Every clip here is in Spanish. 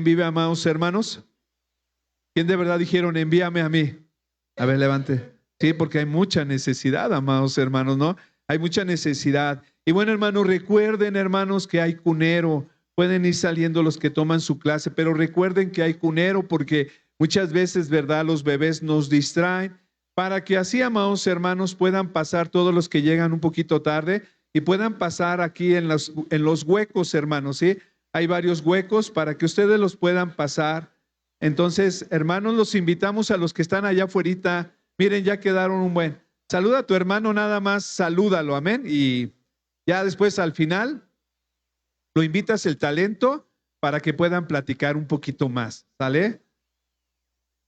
¿Quién vive, amados hermanos? ¿Quién de verdad dijeron, envíame a mí? A ver, levante. Sí, porque hay mucha necesidad, amados hermanos, ¿no? Hay mucha necesidad. Y bueno, hermanos, recuerden, hermanos, que hay cunero. Pueden ir saliendo los que toman su clase, pero recuerden que hay cunero porque muchas veces, ¿verdad? Los bebés nos distraen para que así, amados hermanos, puedan pasar todos los que llegan un poquito tarde y puedan pasar aquí en los huecos, hermanos, ¿sí? Hay varios huecos para que ustedes los puedan pasar. Entonces, hermanos, los invitamos a los que están allá afuera. Miren, ya quedaron un buen. Saluda a tu hermano, nada más, salúdalo, amén. Y ya después al final lo invitas el talento para que puedan platicar un poquito más, ¿sale?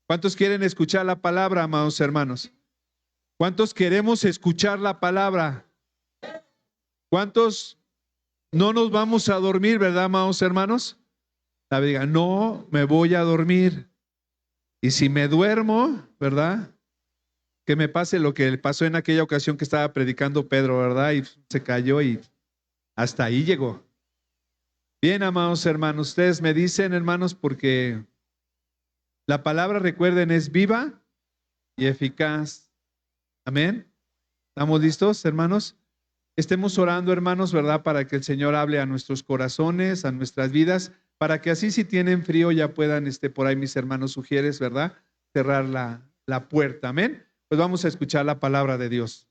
¿Cuántos quieren escuchar la palabra, amados hermanos? ¿Cuántos queremos escuchar la palabra? ¿Cuántos no nos vamos a dormir, verdad, amados hermanos? La diga, no me voy a dormir. Y si me duermo, ¿verdad? Que me pase lo que pasó en aquella ocasión que estaba predicando Pedro, ¿verdad? Y se cayó y hasta ahí llegó. Bien, amados hermanos, ustedes me dicen, hermanos, porque la palabra, recuerden, es viva y eficaz. Amén. ¿Estamos listos, hermanos? Estemos orando, hermanos, ¿verdad? Para que el Señor hable a nuestros corazones, a nuestras vidas, para que así si tienen frío ya puedan, por ahí mis hermanos sugieres, ¿verdad? Cerrar la puerta. Amén. Pues vamos a escuchar la palabra de Dios.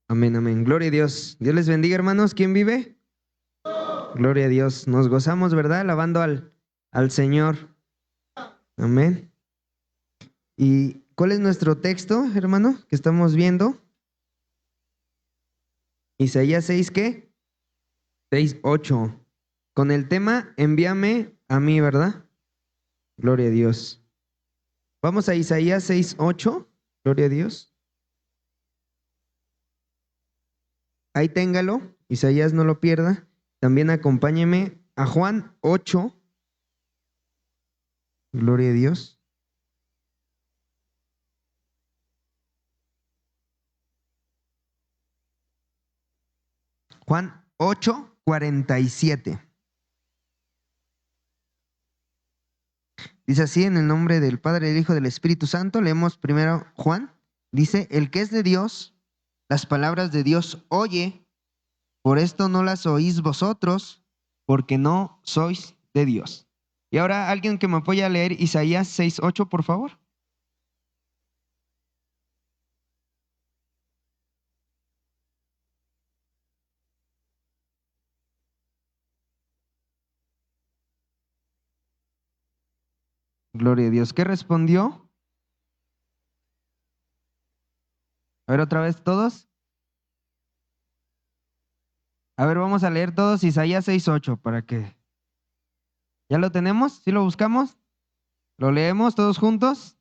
Amén, amén. Gloria a Dios. Dios les bendiga, hermanos. ¿Quién vive? Gloria a Dios. Nos gozamos, ¿verdad? Alabando al Señor. Amén. ¿Y cuál es nuestro texto, hermano, que estamos viendo? Isaías 6, ¿qué? 6:8. Con el tema, envíame a mí, ¿verdad? Gloria a Dios. Vamos a Isaías 6:8. Gloria a Dios. Ahí téngalo, Isaías no lo pierda. También acompáñeme a Juan 8. Gloria a Dios. Juan 8:47. Dice así, en el nombre del Padre, del Hijo y del Espíritu Santo. Leemos primero Juan. Dice, el que es de Dios, las palabras de Dios oye, por esto no las oís vosotros, porque no sois de Dios. Y ahora alguien que me apoya a leer Isaías 6:8, por favor. Gloria a Dios. ¿Qué respondió? A ver, otra vez todos. A ver, vamos a leer todos Isaías 6:8 para que... ¿Ya lo tenemos? ¿Sí lo buscamos? ¿Lo leemos todos juntos?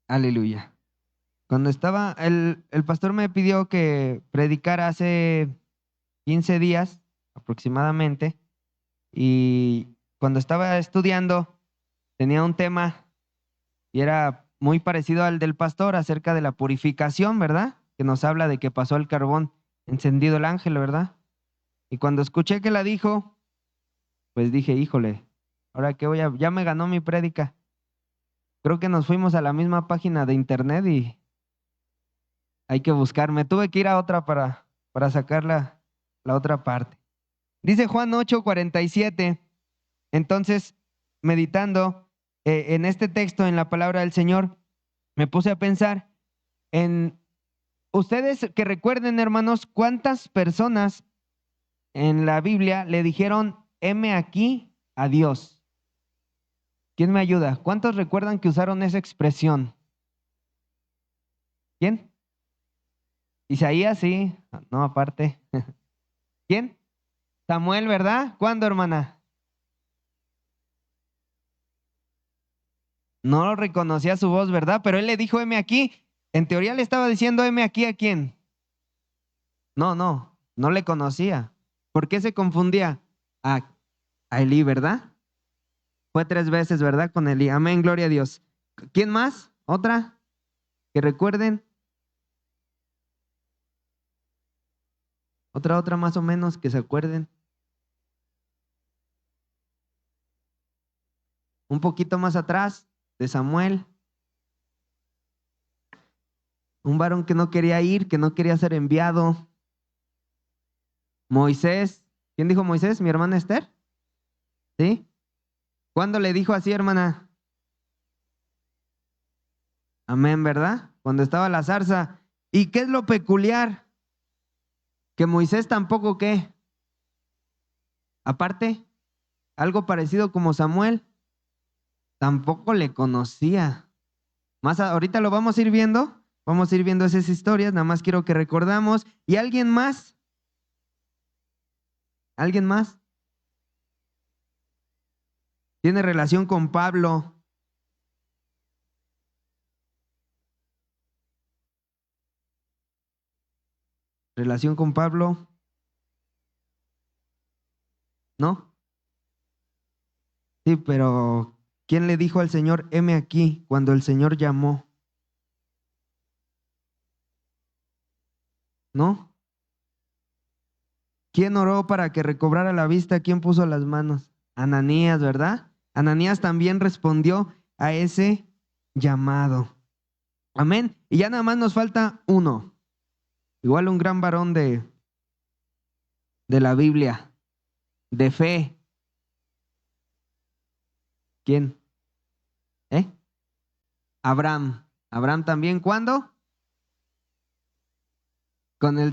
Aleluya. Cuando estaba, el pastor me pidió que predicara hace 15 días aproximadamente, y cuando estaba estudiando tenía un tema y era muy parecido al del pastor acerca de la purificación, ¿verdad? Que nos habla de que pasó el carbón encendido el ángel, ¿verdad? Y cuando escuché que la dijo, pues dije, híjole, ahora qué ya me ganó mi prédica. Creo que nos fuimos a la misma página de internet y hay que buscar. Me tuve que ir a otra para sacar la otra parte. Dice Juan 8:47. Entonces, meditando en este texto, en la palabra del Señor, me puse a pensar en ustedes que recuerden, hermanos, cuántas personas en la Biblia le dijeron, heme aquí a Dios. ¿Quién me ayuda? ¿Cuántos recuerdan que usaron esa expresión? ¿Quién? Isaías, sí. No, aparte. ¿Quién? Samuel, ¿verdad? ¿Cuándo, hermana? No reconocía su voz, ¿verdad? Pero él le dijo, heme aquí. En teoría le estaba diciendo, heme aquí, ¿a quién? No le conocía. ¿Por qué se confundía? A Elí, ¿verdad? Fue 3 veces, ¿verdad? Con Elí. Amén, gloria a Dios. ¿Quién más? ¿Otra? Que recuerden. Otra más o menos que se acuerden. Un poquito más atrás de Samuel. Un varón que no quería ir, que no quería ser enviado. Moisés. ¿Quién dijo Moisés? ¿Mi hermana Esther? ¿Sí? ¿Cuándo le dijo así, hermana? Amén, ¿verdad? Cuando estaba la zarza. ¿Y qué es lo peculiar? Que Moisés tampoco, ¿qué? Aparte, algo parecido como Samuel, tampoco le conocía. Más ahorita lo vamos a ir viendo. Vamos a ir viendo esas historias. Nada más quiero que recordamos. ¿Y alguien más? ¿Alguien más? Tiene relación con Pablo. ¿Relación con Pablo? ¿No? Sí, pero ¿quién le dijo al Señor, heme aquí, cuando el Señor llamó? ¿No? ¿Quién oró para que recobrara la vista? ¿Quién puso las manos? Ananías, ¿verdad? Ananías también respondió a ese llamado. Amén. Y ya nada más nos falta uno. Igual un gran varón de la Biblia, de fe. ¿Quién? Abraham. Abraham también, ¿cuándo? Con el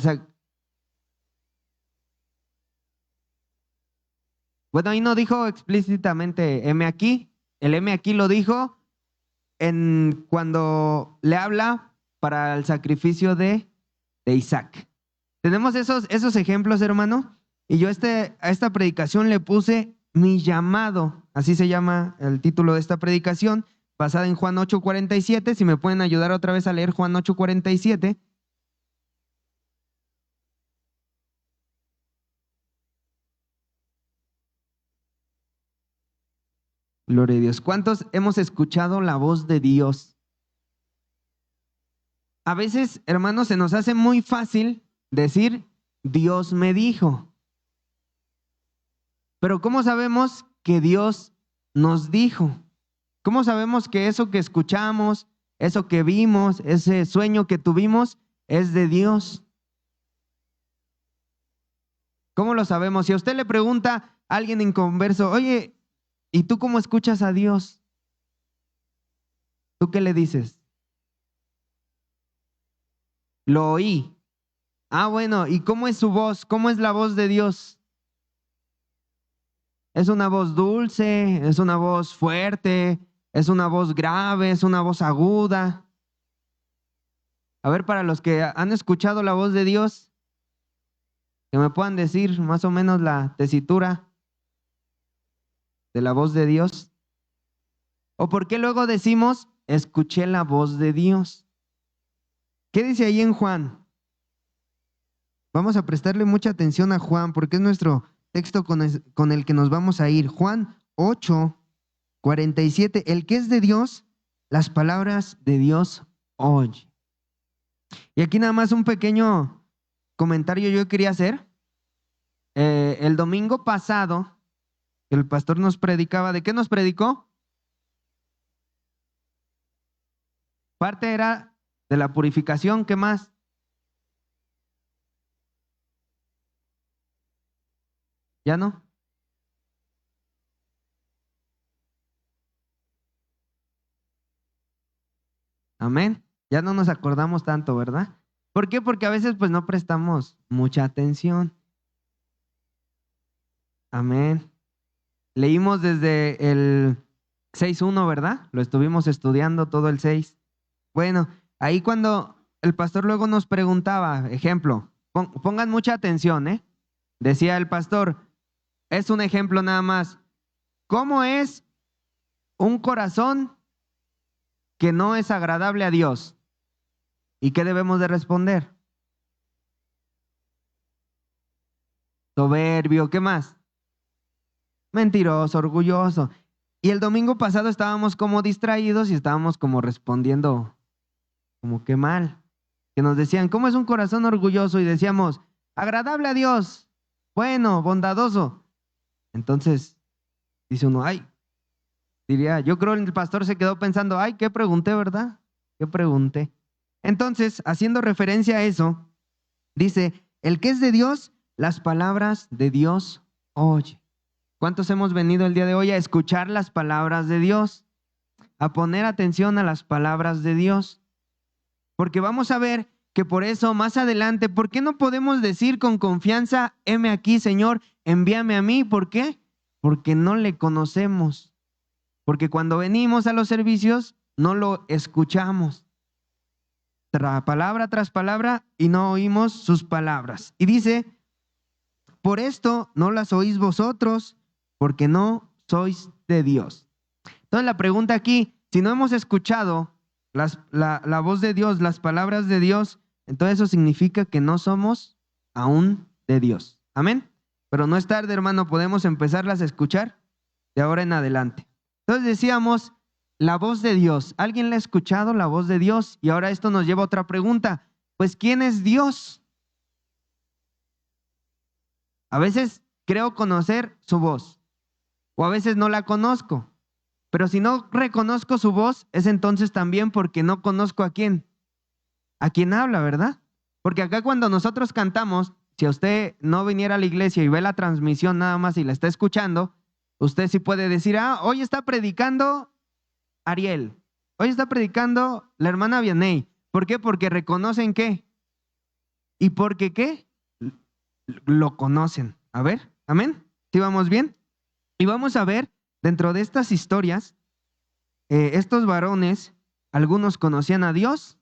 Bueno, ahí no dijo explícitamente heme aquí. El heme aquí lo dijo cuando le habla para el sacrificio de Isaac. Tenemos esos ejemplos, hermano. Y yo a esta predicación le puse mi llamado. Así se llama el título de esta predicación, basada en Juan 8:47. Si me pueden ayudar otra vez a leer Juan 8:47. Gloria a Dios. ¿Cuántos hemos escuchado la voz de Dios? A veces, hermanos, se nos hace muy fácil decir, Dios me dijo. Pero ¿cómo sabemos que Dios nos dijo? ¿Cómo sabemos que eso que escuchamos, eso que vimos, ese sueño que tuvimos es de Dios? ¿Cómo lo sabemos? Si a usted le pregunta a alguien inconverso, oye, ¿y tú cómo escuchas a Dios? ¿Tú qué le dices? Lo oí. Ah, bueno, ¿y cómo es su voz? ¿Cómo es la voz de Dios? ¿Es una voz dulce? ¿Es una voz fuerte? ¿Es una voz grave? ¿Es una voz aguda? A ver, para los que han escuchado la voz de Dios, que me puedan decir más o menos la tesitura de la voz de Dios. ¿O por qué luego decimos, escuché la voz de Dios? ¿Qué dice ahí en Juan? Vamos a prestarle mucha atención a Juan, porque es nuestro texto con el que nos vamos a ir. Juan 8:47. El que es de Dios, las palabras de Dios oye. Y aquí nada más un pequeño comentario yo quería hacer. El domingo pasado, el pastor nos predicaba. ¿De qué nos predicó? Parte era de la purificación. ¿Qué más? ¿Ya no? Amén. Ya no nos acordamos tanto, ¿verdad? ¿Por qué? Porque a veces pues no prestamos mucha atención. Amén. Leímos desde el 6:1, ¿verdad? Lo estuvimos estudiando todo el 6. Bueno, ahí cuando el pastor luego nos preguntaba, ejemplo, pongan mucha atención, ¿eh? Decía el pastor, es un ejemplo nada más. ¿Cómo es un corazón que no es agradable a Dios. ¿Y qué debemos de responder? Soberbio, ¿qué más? Mentiroso, orgulloso. Y el domingo pasado estábamos como distraídos y estábamos como respondiendo como que mal. Que nos decían, ¿cómo es un corazón orgulloso? Y decíamos, agradable a Dios, bueno, bondadoso. Entonces, dice uno, ay, diría, yo creo que el pastor se quedó pensando, ay, ¿qué pregunté, verdad? ¿Qué pregunté? Entonces, haciendo referencia a eso, dice, el que es de Dios, las palabras de Dios oye. ¿Cuántos hemos venido el día de hoy a escuchar las palabras de Dios? A poner atención a las palabras de Dios. Porque vamos a ver que por eso más adelante, ¿por qué no podemos decir con confianza, heme aquí, Señor, envíame a mí? ¿Por qué? Porque no le conocemos. Porque cuando venimos a los servicios, no lo escuchamos. Palabra tras palabra y no oímos sus palabras. Y dice, por esto no las oís vosotros, porque no sois de Dios. Entonces la pregunta aquí, si no hemos escuchado la voz de Dios, las palabras de Dios, entonces eso significa que no somos aún de Dios. Amén. Pero no es tarde, hermano, podemos empezarlas a escuchar de ahora en adelante. Entonces decíamos, la voz de Dios. ¿Alguien la ha escuchado, la voz de Dios? Y ahora esto nos lleva a otra pregunta. Pues, ¿quién es Dios? A veces creo conocer su voz, o a veces no la conozco. Pero si no reconozco su voz, es entonces también porque no conozco a quién habla, ¿verdad? Porque acá cuando nosotros cantamos, si usted no viniera a la iglesia y ve la transmisión nada más y la está escuchando, usted sí puede decir, hoy está predicando Ariel, hoy está predicando la hermana Vianey. ¿Por qué? Porque reconocen qué. ¿Y porque qué? Lo conocen. A ver, amén. ¿Sí vamos bien? Y vamos a ver, dentro de estas historias, estos varones, algunos conocían a Dios,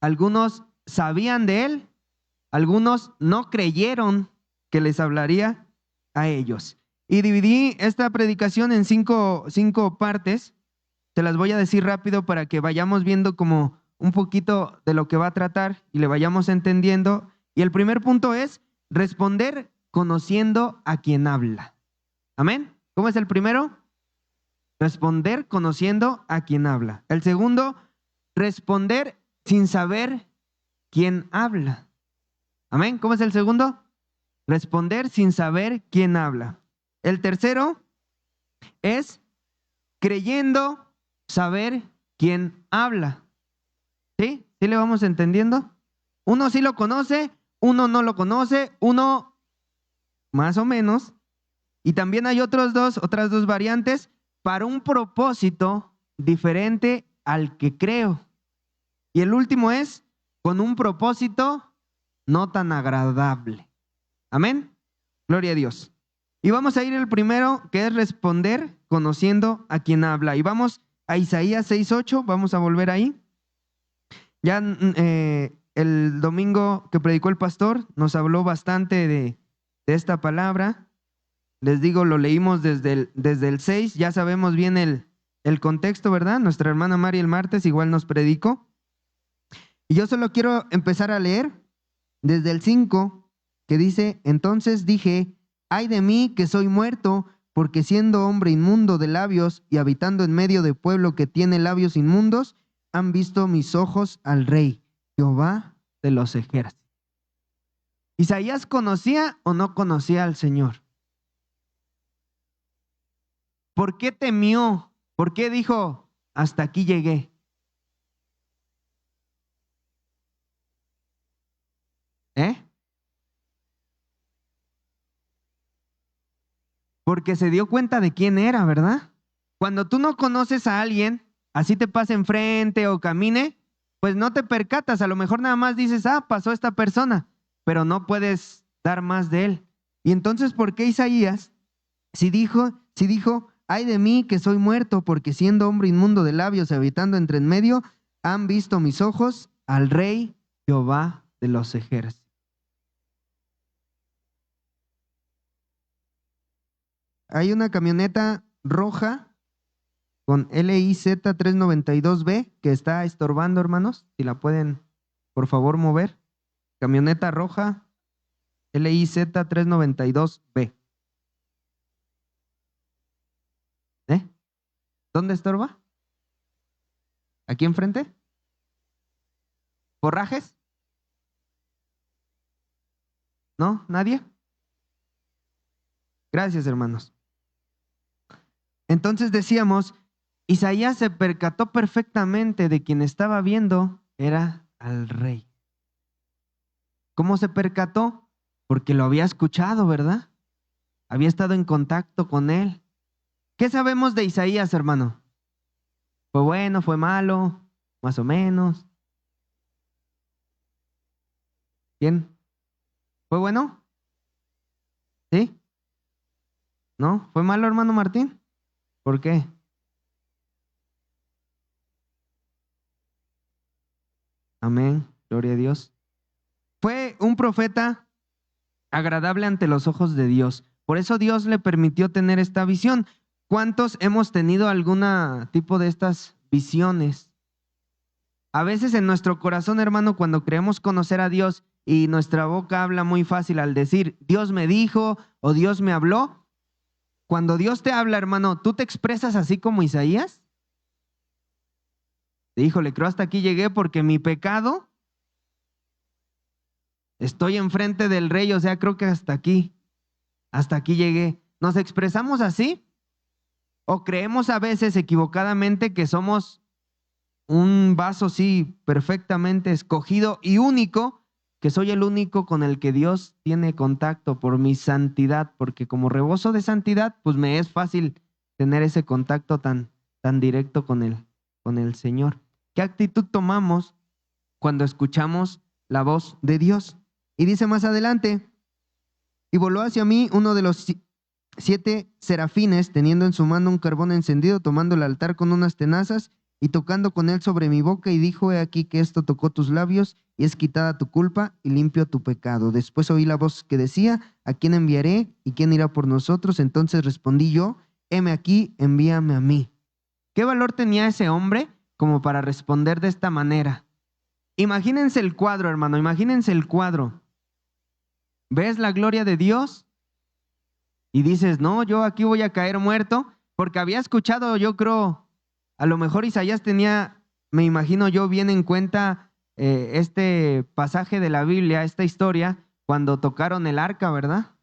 algunos sabían de Él, algunos no creyeron que les hablaría a ellos. Y dividí esta predicación en cinco partes. Te las voy a decir rápido para que vayamos viendo como un poquito de lo que va a tratar y le vayamos entendiendo. Y el primer punto es responder conociendo a quien habla. Amén. ¿Cómo es el primero? Responder conociendo a quien habla. El segundo, responder sin saber quién habla. Amén. ¿Cómo es el segundo? Responder sin saber quién habla. El tercero es creyendo saber quién habla. ¿Sí? ¿Sí le vamos entendiendo? Uno sí lo conoce, uno no lo conoce, uno más o menos. Y también hay otras dos variantes para un propósito diferente al que creo. Y el último es con un propósito no tan agradable. Amén. Gloria a Dios. Y vamos a ir el primero, que es responder conociendo a quien habla. Y vamos a Isaías 6:8, vamos a volver ahí. Ya el domingo que predicó el pastor nos habló bastante de esta palabra. Les digo, lo leímos desde el 6, ya sabemos bien el contexto, ¿verdad? Nuestra hermana Mari el martes igual nos predicó. Y yo solo quiero empezar a leer desde el 5, que dice, entonces dije, ay de mí que soy muerto, porque siendo hombre inmundo de labios y habitando en medio de pueblo que tiene labios inmundos, han visto mis ojos al Rey, Jehová de los ejércitos. ¿Isaías conocía o no conocía al Señor? ¿Por qué temió? ¿Por qué dijo, hasta aquí llegué? Porque se dio cuenta de quién era, ¿verdad? Cuando tú no conoces a alguien, así te pasa enfrente o camine, pues no te percatas, a lo mejor nada más dices, pasó esta persona, pero no puedes dar más de él. Y entonces, ¿por qué Isaías, si dijo, ay de mí que soy muerto, porque siendo hombre inmundo de labios y habitando entre en medio, han visto mis ojos al Rey Jehová de los ejércitos? Hay una camioneta roja con LIZ 392B, que está estorbando, hermanos. Si la pueden, por favor, mover. Camioneta roja, LIZ 392B. ¿Dónde estorba? ¿Aquí enfrente? ¿Forrajes? ¿No? ¿Nadie? Gracias, hermanos. Entonces decíamos, Isaías se percató perfectamente de quien estaba viendo era al rey. ¿Cómo se percató? Porque lo había escuchado, ¿verdad? Había estado en contacto con él. ¿Qué sabemos de Isaías, hermano? ¿Fue bueno, fue malo, más o menos? ¿Quién? ¿Fue bueno? ¿Sí? ¿No? ¿Fue malo, hermano Martín? ¿Por qué? Amén, gloria a Dios. Fue un profeta agradable ante los ojos de Dios. Por eso Dios le permitió tener esta visión. ¿Cuántos hemos tenido algún tipo de estas visiones? A veces en nuestro corazón, hermano, cuando creemos conocer a Dios y nuestra boca habla muy fácil al decir, Dios me dijo o Dios me habló. Cuando Dios te habla, hermano, ¿tú te expresas así como Isaías? Híjole, creo hasta aquí llegué porque mi pecado, estoy enfrente del rey, o sea, creo que hasta aquí llegué. ¿Nos expresamos así? ¿O creemos a veces equivocadamente que somos un vaso, sí, perfectamente escogido y único, que soy el único con el que Dios tiene contacto por mi santidad, porque como reboso de santidad, pues me es fácil tener ese contacto tan directo con el Señor? ¿Qué actitud tomamos cuando escuchamos la voz de Dios? Y dice más adelante, y voló hacia mí uno de los 7 serafines, teniendo en su mano un carbón encendido, tomando el altar con unas tenazas y tocando con él sobre mi boca, y dijo: he aquí que esto tocó tus labios, y es quitada tu culpa y limpio tu pecado. Después oí la voz que decía: ¿a quién enviaré y quién irá por nosotros? Entonces respondí yo: heme aquí, envíame a mí. ¿Qué valor tenía ese hombre como para responder de esta manera? Imagínense el cuadro, hermano, imagínense el cuadro. ¿Ves la gloria de Dios? Y dices, no, yo aquí voy a caer muerto, porque había escuchado, yo creo, a lo mejor Isaías tenía, me imagino yo, bien en cuenta este pasaje de la Biblia, esta historia, cuando tocaron el arca, ¿verdad?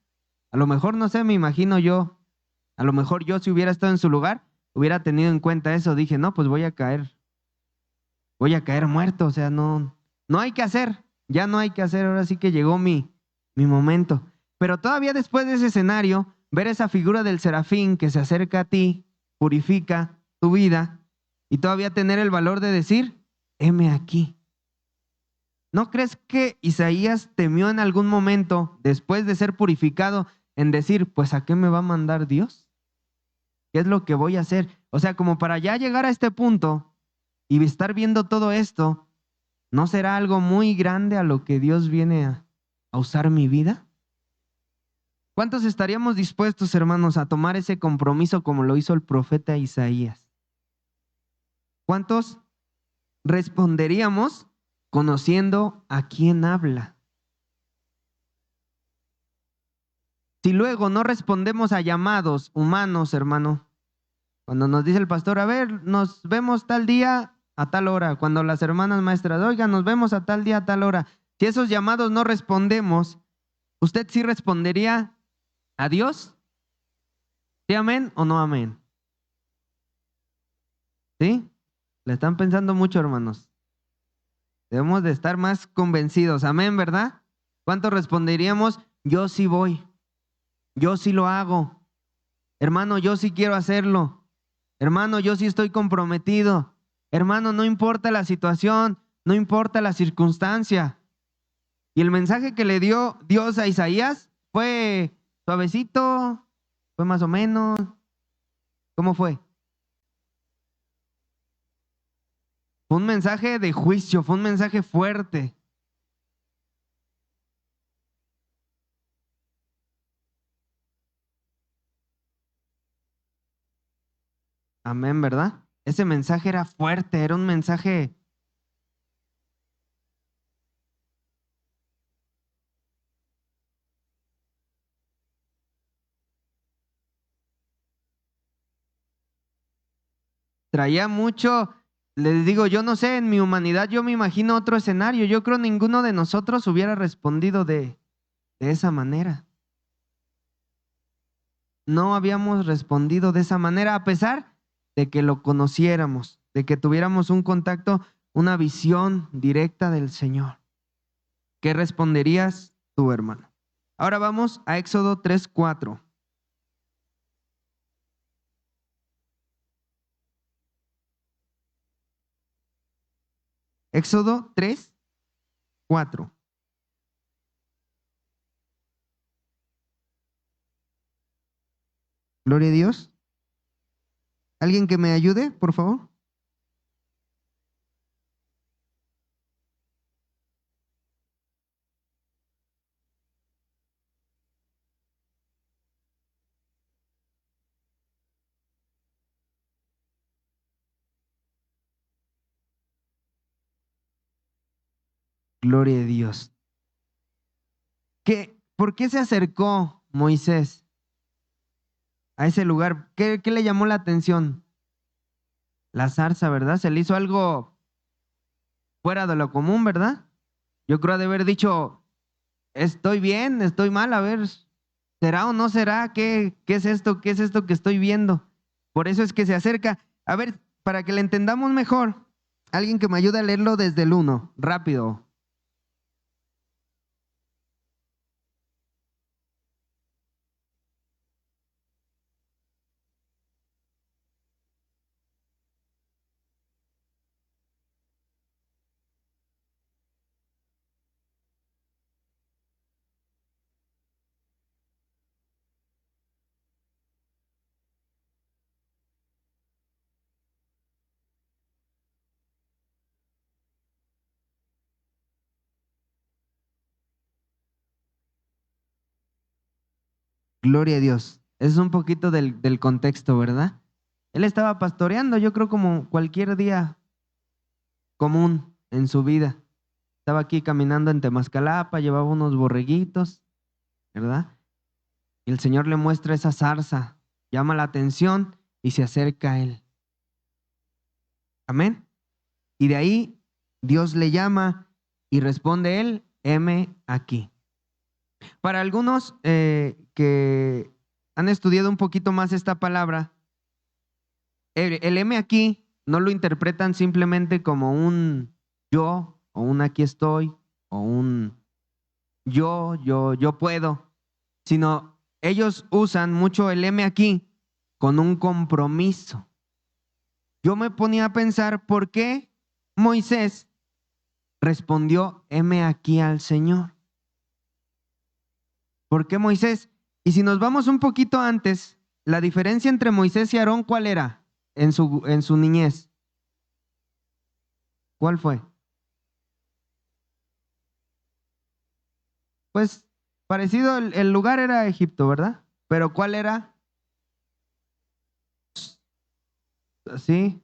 A lo mejor, no sé, me imagino yo, a lo mejor yo si hubiera estado en su lugar, hubiera tenido en cuenta eso, dije, no, pues voy a caer muerto, o sea, no hay que hacer, ya no hay que hacer, ahora sí que llegó mi momento. Pero todavía después de ese escenario, ver esa figura del serafín que se acerca a ti, purifica tu vida, y todavía tener el valor de decir, heme aquí. ¿No crees que Isaías temió en algún momento, después de ser purificado, en decir, pues ¿a qué me va a mandar Dios? ¿Qué es lo que voy a hacer? O sea, como para ya llegar a este punto y estar viendo todo esto, ¿no será algo muy grande a lo que Dios viene a usar mi vida? ¿Cuántos estaríamos dispuestos, hermanos, a tomar ese compromiso como lo hizo el profeta Isaías? ¿Cuántos responderíamos conociendo a quién habla? Si luego no respondemos a llamados humanos, hermano, cuando nos dice el pastor, a ver, nos vemos tal día a tal hora, cuando las hermanas maestras, oigan, nos vemos a tal día a tal hora, si esos llamados no respondemos, ¿usted sí respondería a Dios? ¿Sí, amén o no amén? ¿Sí? Le están pensando mucho, hermanos. Debemos de estar más convencidos, amén, ¿verdad? ¿Cuántos responderíamos? Yo sí voy, yo sí lo hago, hermano, yo sí quiero hacerlo, hermano, yo sí estoy comprometido, hermano, no importa la situación, no importa la circunstancia. Y el mensaje que le dio Dios a Isaías fue suavecito, fue más o menos, ¿cómo fue? Fue un mensaje de juicio, fue un mensaje fuerte. Amén, ¿verdad? Ese mensaje era fuerte, era un mensaje. Traía mucho, les digo, yo no sé, en mi humanidad yo me imagino otro escenario. Yo creo ninguno de nosotros hubiera respondido de esa manera. No habíamos respondido de esa manera, a pesar de que lo conociéramos, de que tuviéramos un contacto, una visión directa del Señor. ¿Qué responderías tú, hermano? Ahora vamos a Éxodo 3:4. Éxodo 3:4. Gloria a Dios. ¿Alguien que me ayude, por favor? Gloria a Dios. ¿Por qué se acercó Moisés a ese lugar? ¿Qué le llamó la atención? La zarza, ¿verdad? Se le hizo algo fuera de lo común, ¿verdad? Yo creo de haber dicho, estoy bien, estoy mal, a ver, ¿será o no será? ¿Qué es esto? ¿Qué es esto que estoy viendo? Por eso es que se acerca. A ver, para que le entendamos mejor, alguien que me ayude a leerlo desde el 1, rápido. Gloria a Dios. Es un poquito del contexto, ¿verdad? Él estaba pastoreando, yo creo como cualquier día común en su vida. Estaba aquí caminando en Temascalapa, llevaba unos borreguitos, ¿verdad? Y el Señor le muestra esa zarza, llama la atención y se acerca a él. Amén. Y de ahí Dios le llama y responde él, heme aquí. Para algunos que han estudiado un poquito más esta palabra, el heme aquí no lo interpretan simplemente como un yo o un aquí estoy o un yo puedo, sino ellos usan mucho el heme aquí con un compromiso. Yo me ponía a pensar por qué Moisés respondió heme aquí al Señor. ¿Por qué Moisés? Y si nos vamos un poquito antes, la diferencia entre Moisés y Aarón, ¿cuál era en su niñez? ¿Cuál fue? Pues parecido, el lugar era Egipto, ¿verdad? Pero ¿cuál era? Sí,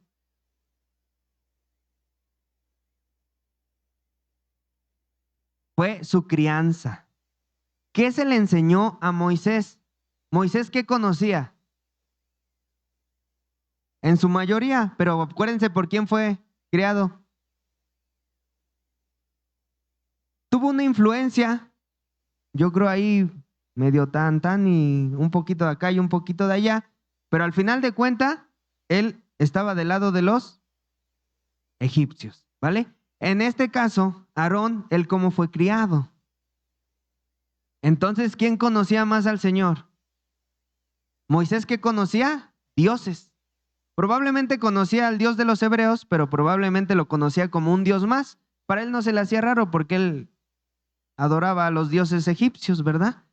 fue su crianza. ¿Qué se le enseñó a Moisés? Moisés, ¿qué conocía? En su mayoría, pero acuérdense por quién fue criado. Tuvo una influencia, yo creo ahí medio tan y un poquito de acá y un poquito de allá, pero al final de cuentas, él estaba del lado de los egipcios, ¿vale? En este caso, Aarón, él cómo fue criado. Entonces, ¿quién conocía más al Señor? Moisés, ¿qué conocía? Dioses. Probablemente conocía al Dios de los hebreos, pero probablemente lo conocía como un Dios más. Para él no se le hacía raro porque él adoraba a los dioses egipcios, ¿verdad?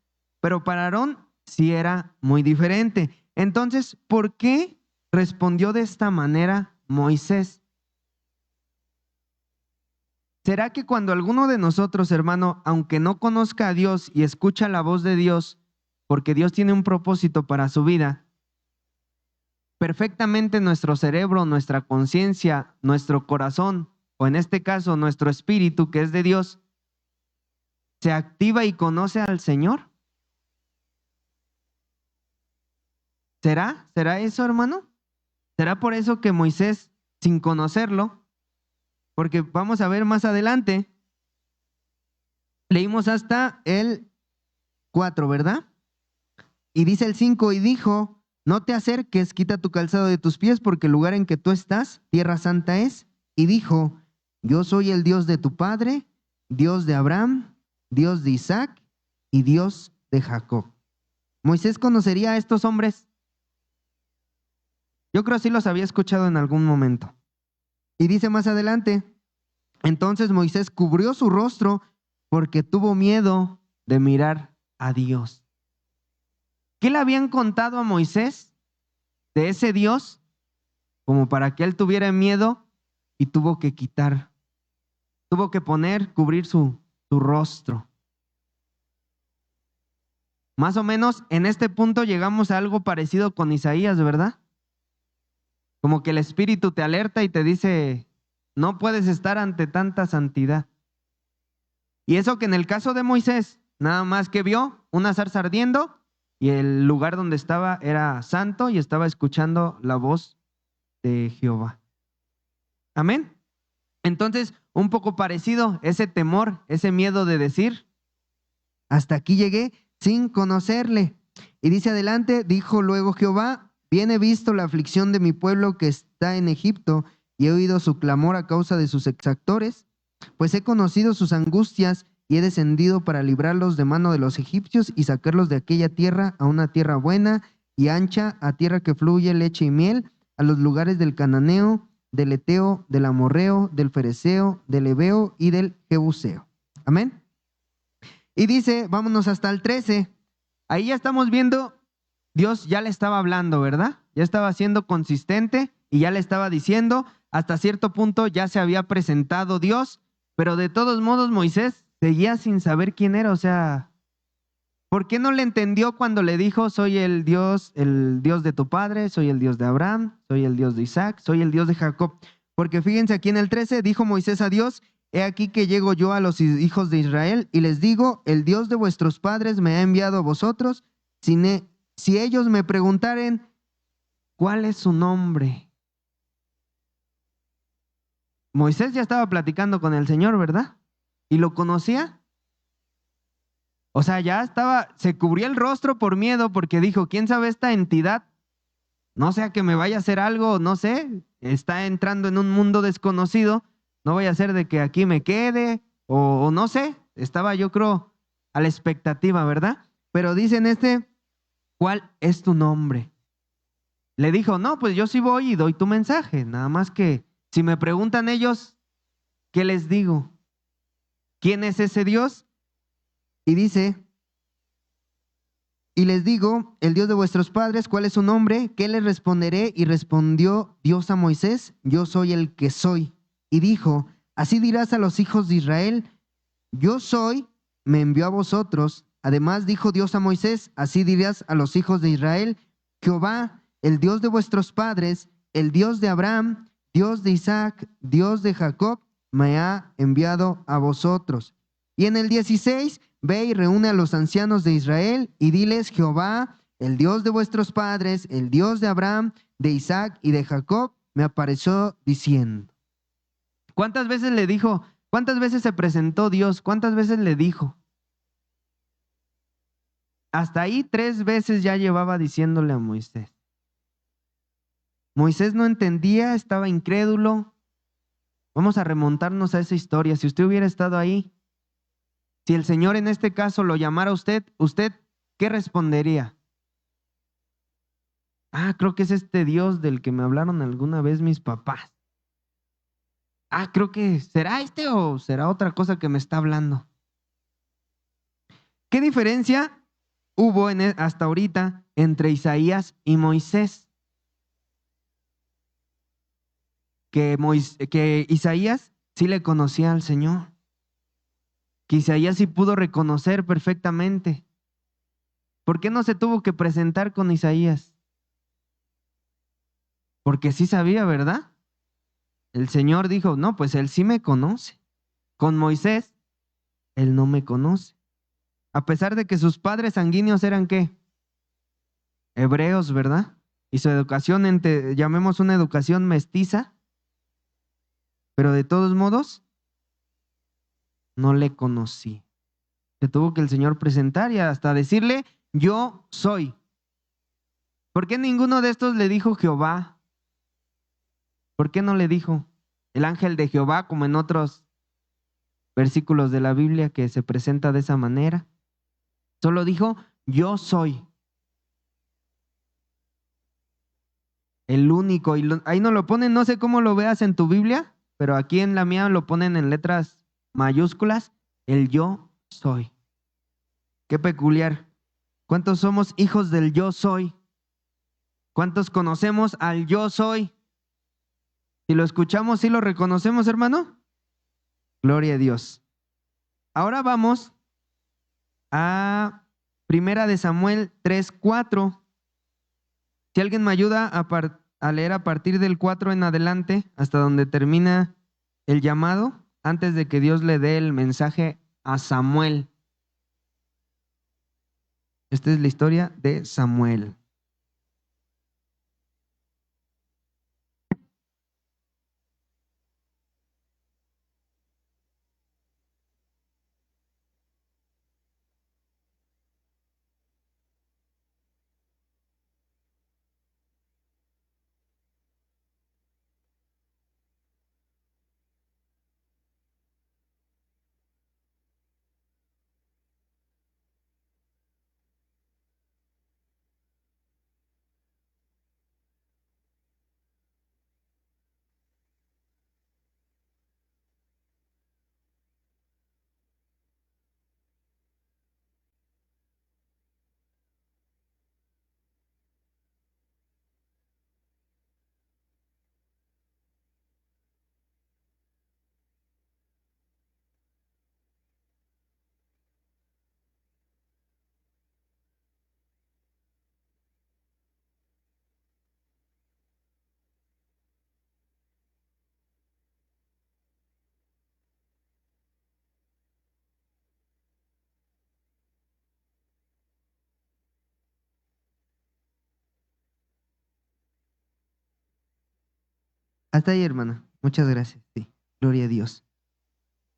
Pero para Aarón sí era muy diferente. Entonces, ¿por qué respondió de esta manera Moisés? ¿Será que cuando alguno de nosotros, hermano, aunque no conozca a Dios y escucha la voz de Dios, porque Dios tiene un propósito para su vida, perfectamente nuestro cerebro, nuestra conciencia, nuestro corazón, o en este caso nuestro espíritu que es de Dios, se activa y conoce al Señor? ¿Será eso, hermano? ¿Será por eso que Moisés, sin conocerlo, porque vamos a ver más adelante, leímos hasta el 4, ¿verdad? Y dice el 5, y dijo, no te acerques, quita tu calzado de tus pies, porque el lugar en que tú estás, tierra santa es. Y dijo, yo soy el Dios de tu padre, Dios de Abraham, Dios de Isaac y Dios de Jacob. ¿Moisés conocería a estos hombres? Yo creo que sí los había escuchado en algún momento. Y dice más adelante, entonces Moisés cubrió su rostro porque tuvo miedo de mirar a Dios. ¿Qué le habían contado a Moisés de ese Dios como para que él tuviera miedo y tuvo que cubrir su rostro? Más o menos en este punto llegamos a algo parecido con Isaías, ¿verdad? Como que el Espíritu te alerta y te dice, no puedes estar ante tanta santidad. Y eso que en el caso de Moisés, nada más que vio una zarza ardiendo y el lugar donde estaba era santo y estaba escuchando la voz de Jehová. Amén. Entonces, un poco parecido, ese temor, ese miedo de decir, hasta aquí llegué sin conocerle. Y dice adelante, dijo luego Jehová, bien he visto la aflicción de mi pueblo que está en Egipto y he oído su clamor a causa de sus exactores, pues he conocido sus angustias y he descendido para librarlos de mano de los egipcios y sacarlos de aquella tierra a una tierra buena y ancha, a tierra que fluye leche y miel, a los lugares del cananeo, del eteo, del amorreo, del fereceo, del heveo y del jebuseo. Amén. Y dice, vámonos hasta el 13. Ahí ya estamos viendo, Dios ya le estaba hablando, ¿verdad? Ya estaba siendo consistente y ya le estaba diciendo, hasta cierto punto ya se había presentado Dios, pero de todos modos Moisés seguía sin saber quién era. O sea, ¿por qué no le entendió cuando le dijo, soy el Dios de tu padre, soy el Dios de Abraham, soy el Dios de Isaac, soy el Dios de Jacob? Porque fíjense aquí en el 13, dijo Moisés a Dios, he aquí que llego yo a los hijos de Israel y les digo, el Dios de vuestros padres me ha enviado a vosotros. Si ellos me preguntaren, ¿cuál es su nombre? Moisés ya estaba platicando con el Señor, ¿verdad? ¿Y lo conocía? O sea, ya estaba, se cubría el rostro por miedo porque dijo, ¿quién sabe esta entidad? No sea que me vaya a hacer algo, no sé, está entrando en un mundo desconocido, no vaya a ser de que aquí me quede, o no sé, estaba yo creo a la expectativa, ¿verdad? Pero dicen ¿cuál es tu nombre? Le dijo, no, pues yo sí voy y doy tu mensaje, nada más que si me preguntan ellos, ¿qué les digo? ¿Quién es ese Dios? Y dice, y les digo, el Dios de vuestros padres, ¿cuál es su nombre? ¿Qué les responderé? Y respondió Dios a Moisés, yo soy el que soy. Y dijo, así dirás a los hijos de Israel, yo soy, me envió a vosotros. Además dijo Dios a Moisés, así dirás a los hijos de Israel, Jehová, el Dios de vuestros padres, el Dios de Abraham, Dios de Isaac, Dios de Jacob, me ha enviado a vosotros. Y en el 16, ve y reúne a los ancianos de Israel y diles, Jehová, el Dios de vuestros padres, el Dios de Abraham, de Isaac y de Jacob, me apareció diciendo. ¿Cuántas veces le dijo? ¿Cuántas veces se presentó Dios? ¿Cuántas veces le dijo? Hasta ahí 3 veces ya llevaba diciéndole a Moisés. Moisés no entendía, estaba incrédulo. Vamos a remontarnos a esa historia. Si usted hubiera estado ahí, si el Señor en este caso lo llamara a usted, ¿usted qué respondería? Creo que es este Dios del que me hablaron alguna vez mis papás. Creo que será este o será otra cosa que me está hablando. ¿Qué diferencia hubo hasta ahorita entre Isaías y Moisés? Que Isaías sí le conocía al Señor, que Isaías sí pudo reconocer perfectamente. ¿Por qué no se tuvo que presentar con Isaías? porque sí sabía, ¿verdad? El Señor dijo, no, pues él sí me conoce. Con Moisés, él no me conoce. A pesar de que sus padres sanguíneos eran ¿qué? Hebreos, ¿verdad? Y su educación, llamemos una educación mestiza, pero de todos modos, no le conocí. Se tuvo que el Señor presentar y hasta decirle, yo soy. ¿Por qué ninguno de estos le dijo Jehová? ¿Por qué no le dijo el ángel de Jehová como en otros versículos de la Biblia que se presenta de esa manera? Solo dijo, yo soy. El único. Y ahí no lo ponen, no sé cómo lo veas en tu Biblia, pero aquí en la mía lo ponen en letras mayúsculas, el yo soy. Qué peculiar. ¿Cuántos somos hijos del yo soy? ¿Cuántos conocemos al yo soy? Si lo escuchamos, ¿sí lo reconocemos, hermano? Gloria a Dios. Ahora vamos a Primera de Samuel 3:4. Si alguien me ayuda a leer a partir del 4 en adelante, hasta donde termina el llamado, antes de que Dios le dé el mensaje a Samuel. Esta es la historia de Samuel. Hasta ahí, hermana. Muchas gracias. Sí, gloria a Dios.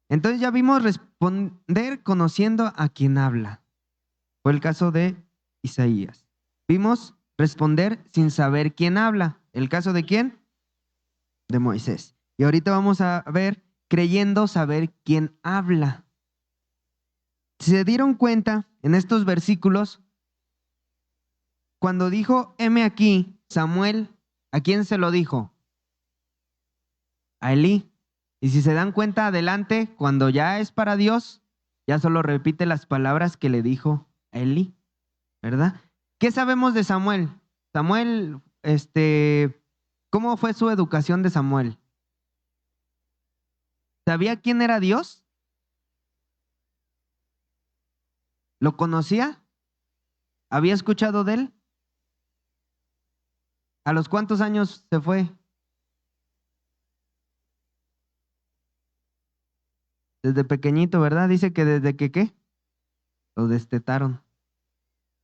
Entonces ya vimos responder conociendo a quien habla. Fue el caso de Isaías. Vimos responder sin saber quién habla. ¿El caso de quién? De Moisés. Y ahorita vamos a ver creyendo saber quién habla. Si se dieron cuenta en estos versículos, cuando dijo, heme aquí, Samuel, ¿a quién se lo dijo? A Elí. Y si se dan cuenta adelante, cuando ya es para Dios, ya solo repite las palabras que le dijo a Elí, ¿verdad? ¿Qué sabemos de Samuel? Samuel, ¿cómo fue su educación de Samuel? ¿Sabía quién era Dios? ¿Lo conocía? ¿Había escuchado de él? ¿A los cuántos años se fue? Desde pequeñito, ¿verdad? Dice que desde que, ¿qué? Lo destetaron.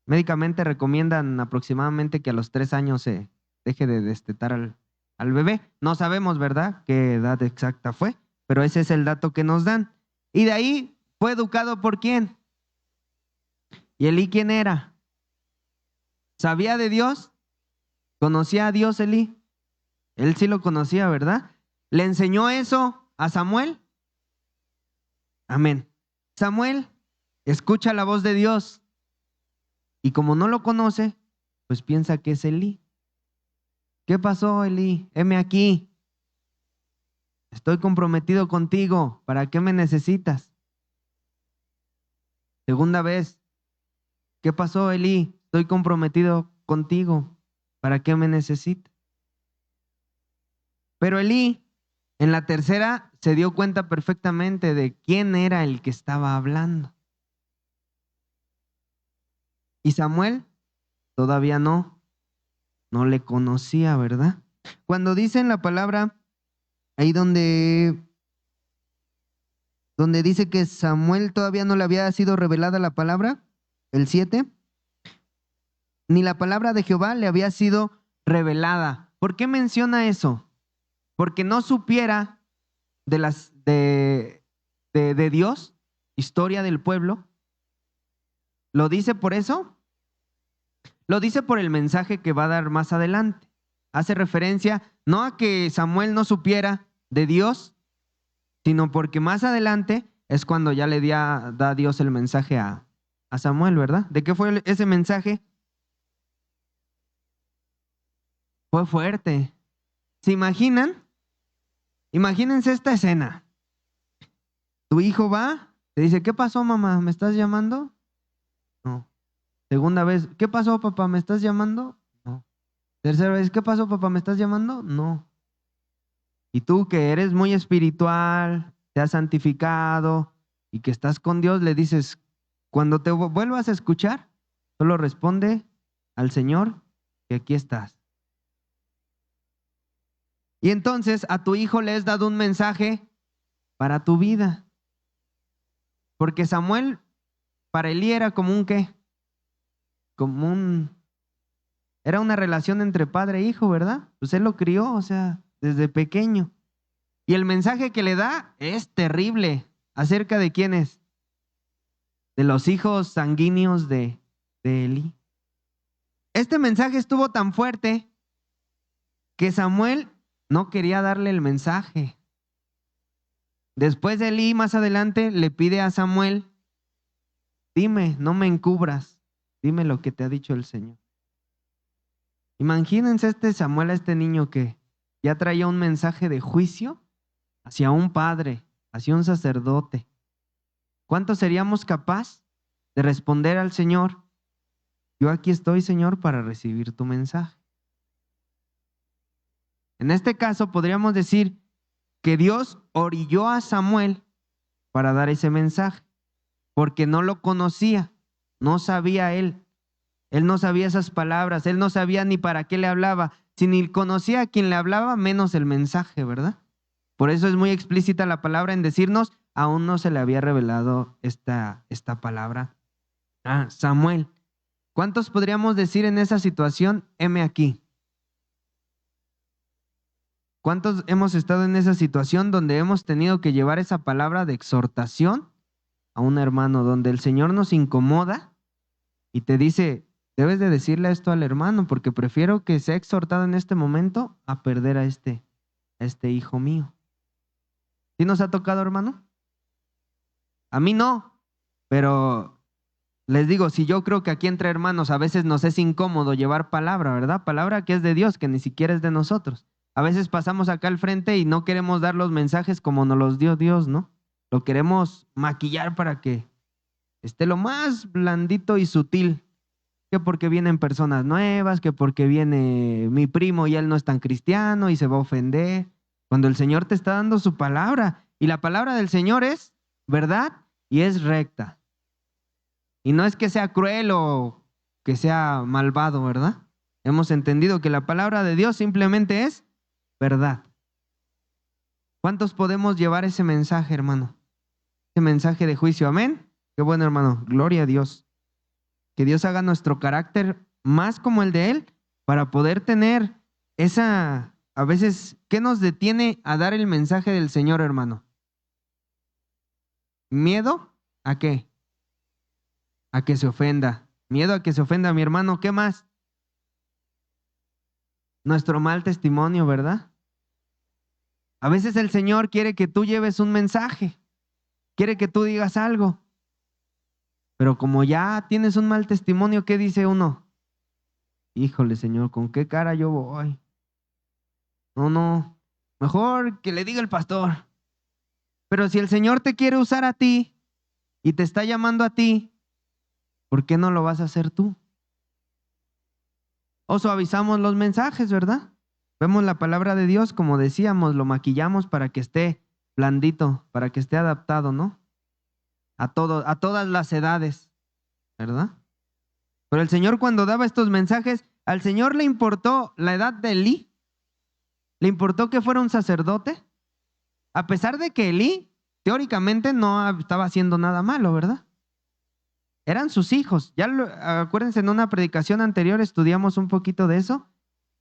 Médicamente recomiendan aproximadamente que a los 3 años se deje de destetar al bebé. No sabemos, ¿verdad?, qué edad exacta fue, pero ese es el dato que nos dan. Y de ahí fue educado por quién. ¿Y Elí quién era? ¿Sabía de Dios? ¿Conocía a Dios Elí? Él sí lo conocía, ¿verdad? ¿Le enseñó eso a Samuel? Amén. Samuel escucha la voz de Dios y como no lo conoce, pues piensa que es Elí. ¿Qué pasó, Elí? Heme aquí. Estoy comprometido contigo. ¿Para qué me necesitas? Segunda vez. ¿Qué pasó, Elí? Estoy comprometido contigo. ¿Para qué me necesitas? Pero Elí, en la tercera, se dio cuenta perfectamente de quién era el que estaba hablando. Y Samuel todavía no le conocía, ¿verdad? Cuando dice en la palabra, ahí donde dice que Samuel todavía no le había sido revelada la palabra, el 7, ni la palabra de Jehová le había sido revelada. ¿Por qué menciona eso? Porque no supiera de Dios, historia del pueblo. ¿Lo dice por eso? Lo dice por el mensaje que va a dar más adelante. Hace referencia no a que Samuel no supiera de Dios, sino porque más adelante es cuando ya le da Dios el mensaje a Samuel, ¿verdad? ¿De qué fue ese mensaje? Fue fuerte. ¿Se imaginan? Imagínense esta escena. Tu hijo va, te dice, ¿qué pasó, mamá? ¿Me estás llamando? No. Segunda vez, ¿qué pasó, papá? ¿Me estás llamando? No. Tercera vez, ¿qué pasó, papá? ¿Me estás llamando? No. Y tú que eres muy espiritual, te has santificado y que estás con Dios, le dices, cuando te vuelvas a escuchar, solo responde al Señor que aquí estás. Y entonces a tu hijo le has dado un mensaje para tu vida. Porque Samuel, para Elí era como un ¿qué? Era una relación entre padre e hijo, ¿verdad? Pues él lo crió, o sea, desde pequeño. Y el mensaje que le da es terrible. ¿Acerca de quiénes? De los hijos sanguíneos de Elí. Este mensaje estuvo tan fuerte que Samuel no quería darle el mensaje. Después de Elí, más adelante, le pide a Samuel, dime, no me encubras, dime lo que te ha dicho el Señor. Imagínense Samuel, este niño que ya traía un mensaje de juicio hacia un padre, hacia un sacerdote. ¿Cuántos seríamos capaces de responder al Señor? Yo aquí estoy, Señor, para recibir tu mensaje. En este caso podríamos decir que Dios orilló a Samuel para dar ese mensaje, porque no lo conocía, no sabía él no sabía esas palabras, él no sabía ni para qué le hablaba, si ni conocía a quien le hablaba, menos el mensaje, ¿verdad? Por eso es muy explícita la palabra en decirnos, aún no se le había revelado esta palabra a Samuel. ¿Cuántos podríamos decir en esa situación, heme aquí? ¿Cuántos hemos estado en esa situación donde hemos tenido que llevar esa palabra de exhortación a un hermano, donde el Señor nos incomoda y te dice, debes de decirle esto al hermano porque prefiero que sea exhortado en este momento a perder a este hijo mío? ¿Sí nos ha tocado, hermano? A mí no, pero les digo, si yo creo que aquí entre hermanos a veces nos es incómodo llevar palabra, ¿verdad? Palabra que es de Dios, que ni siquiera es de nosotros. A veces pasamos acá al frente y no queremos dar los mensajes como nos los dio Dios, ¿no? Lo queremos maquillar para que esté lo más blandito y sutil. Que porque vienen personas nuevas, que porque viene mi primo y él no es tan cristiano y se va a ofender. Cuando el Señor te está dando su palabra y la palabra del Señor es verdad y es recta. Y no es que sea cruel o que sea malvado, ¿verdad? Hemos entendido que la palabra de Dios simplemente es verdad. ¿Cuántos podemos llevar ese mensaje, hermano? Ese mensaje de juicio, amén. Qué bueno, hermano, gloria a Dios. Que Dios haga nuestro carácter más como el de Él para poder tener a veces, ¿qué nos detiene a dar el mensaje del Señor, hermano? ¿Miedo? ¿A qué? A que se ofenda. Miedo a que se ofenda a mi hermano. ¿Qué más? Nuestro mal testimonio, ¿verdad? A veces el Señor quiere que tú lleves un mensaje, quiere que tú digas algo, pero como ya tienes un mal testimonio, ¿qué dice uno? Híjole, Señor, ¿con qué cara yo voy? No, mejor que le diga el pastor. Pero si el Señor te quiere usar a ti y te está llamando a ti, ¿por qué no lo vas a hacer tú? O suavizamos los mensajes, ¿verdad? Vemos la palabra de Dios, como decíamos, lo maquillamos para que esté blandito, para que esté adaptado, ¿no? A todas las edades, ¿verdad? Pero el Señor cuando daba estos mensajes, al Señor le importó la edad de Elí. ¿Le importó que fuera un sacerdote? A pesar de que Elí teóricamente no estaba haciendo nada malo, ¿verdad? Eran sus hijos. Acuérdense, en una predicación anterior estudiamos un poquito de eso,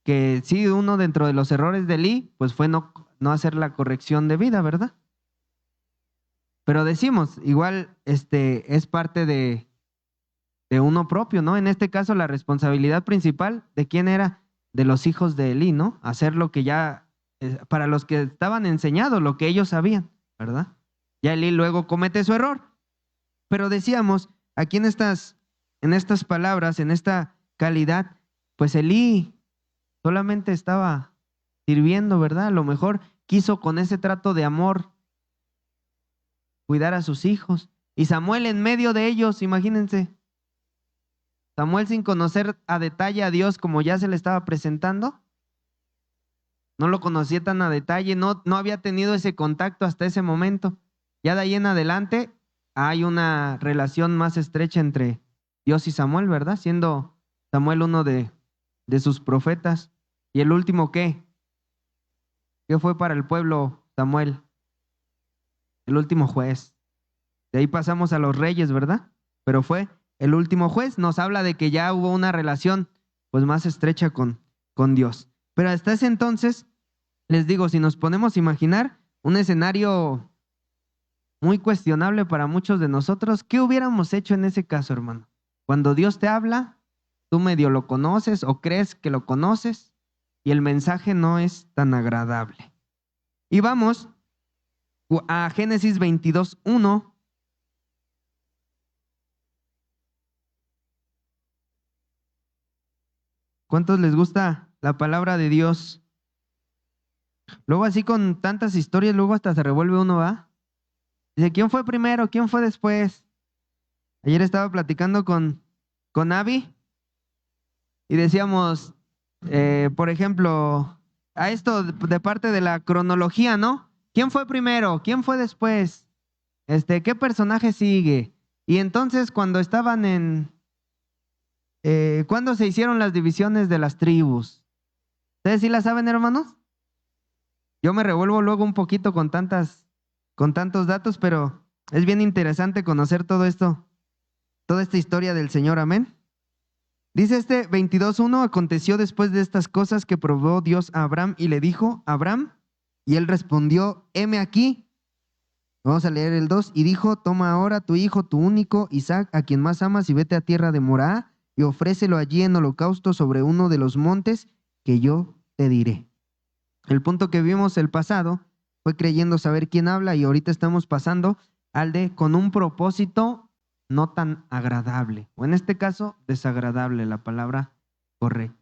que sí, uno dentro de los errores de Elí, pues fue no hacer la corrección debida, ¿verdad? Pero decimos, igual es parte de uno propio, ¿no? En este caso, la responsabilidad principal, ¿de quién era? De los hijos de Elí, ¿no? Hacer lo que ya, para los que estaban enseñados, lo que ellos sabían, ¿verdad? Ya Elí luego comete su error. Pero decíamos, aquí en estas palabras, en esta calidad, pues Elí solamente estaba sirviendo, ¿verdad? A lo mejor quiso con ese trato de amor cuidar a sus hijos. Y Samuel en medio de ellos, imagínense. Samuel sin conocer a detalle a Dios como ya se le estaba presentando. No lo conocía tan a detalle, no había tenido ese contacto hasta ese momento. Ya de ahí en adelante hay una relación más estrecha entre Dios y Samuel, ¿verdad? Siendo Samuel uno de sus profetas. ¿Y el último qué? ¿Qué fue para el pueblo Samuel? El último juez. De ahí pasamos a los reyes, ¿verdad? Pero fue el último juez. Nos habla de que ya hubo una relación pues más estrecha con Dios. Pero hasta ese entonces, les digo, si nos ponemos a imaginar un escenario muy cuestionable para muchos de nosotros, ¿qué hubiéramos hecho en ese caso, hermano? Cuando Dios te habla, tú medio lo conoces o crees que lo conoces y el mensaje no es tan agradable. Y vamos a Génesis 22:1. ¿Cuántos les gusta la palabra de Dios? Luego así con tantas historias, luego hasta se revuelve uno, ¿va? Dice, ¿quién fue primero? ¿Quién fue después? Ayer estaba platicando con Abby y decíamos, por ejemplo, a esto de parte de la cronología, ¿no? ¿Quién fue primero? ¿Quién fue después? ¿Qué personaje sigue? Y entonces cuando estaban ¿cuándo se hicieron las divisiones de las tribus? ¿Ustedes sí las saben, hermanos? Yo me revuelvo luego un poquito con tantos datos, pero es bien interesante conocer todo esto, toda esta historia del Señor, amén. Dice 22:1, aconteció después de estas cosas que probó Dios a Abraham y le dijo, Abraham, y él respondió, heme aquí. Vamos a leer el 2, y dijo, toma ahora tu hijo, tu único, Isaac, a quien más amas, y vete a tierra de Moriah, y ofrécelo allí en holocausto sobre uno de los montes que yo te diré. El punto que vimos el pasado fue creyendo saber quién habla, y ahorita estamos pasando al de con un propósito no tan agradable, o en este caso desagradable, la palabra correcta.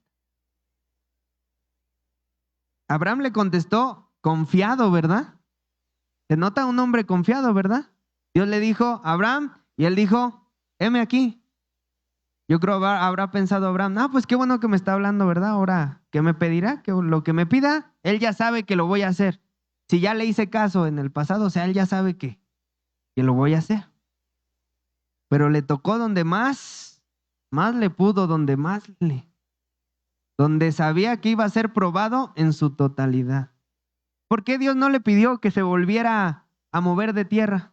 Abraham le contestó confiado, ¿verdad? Se nota un hombre confiado, ¿verdad? Dios le dijo, Abraham, y él dijo, heme aquí. Yo creo habrá pensado Abraham, pues qué bueno que me está hablando, ¿verdad? Ahora, ¿qué me pedirá? Que lo que me pida, él ya sabe que lo voy a hacer. Si ya le hice caso en el pasado, o sea, él ya sabe que lo voy a hacer. Pero le tocó donde más le pudo, donde sabía que iba a ser probado en su totalidad. ¿Por qué Dios no le pidió que se volviera a mover de tierra?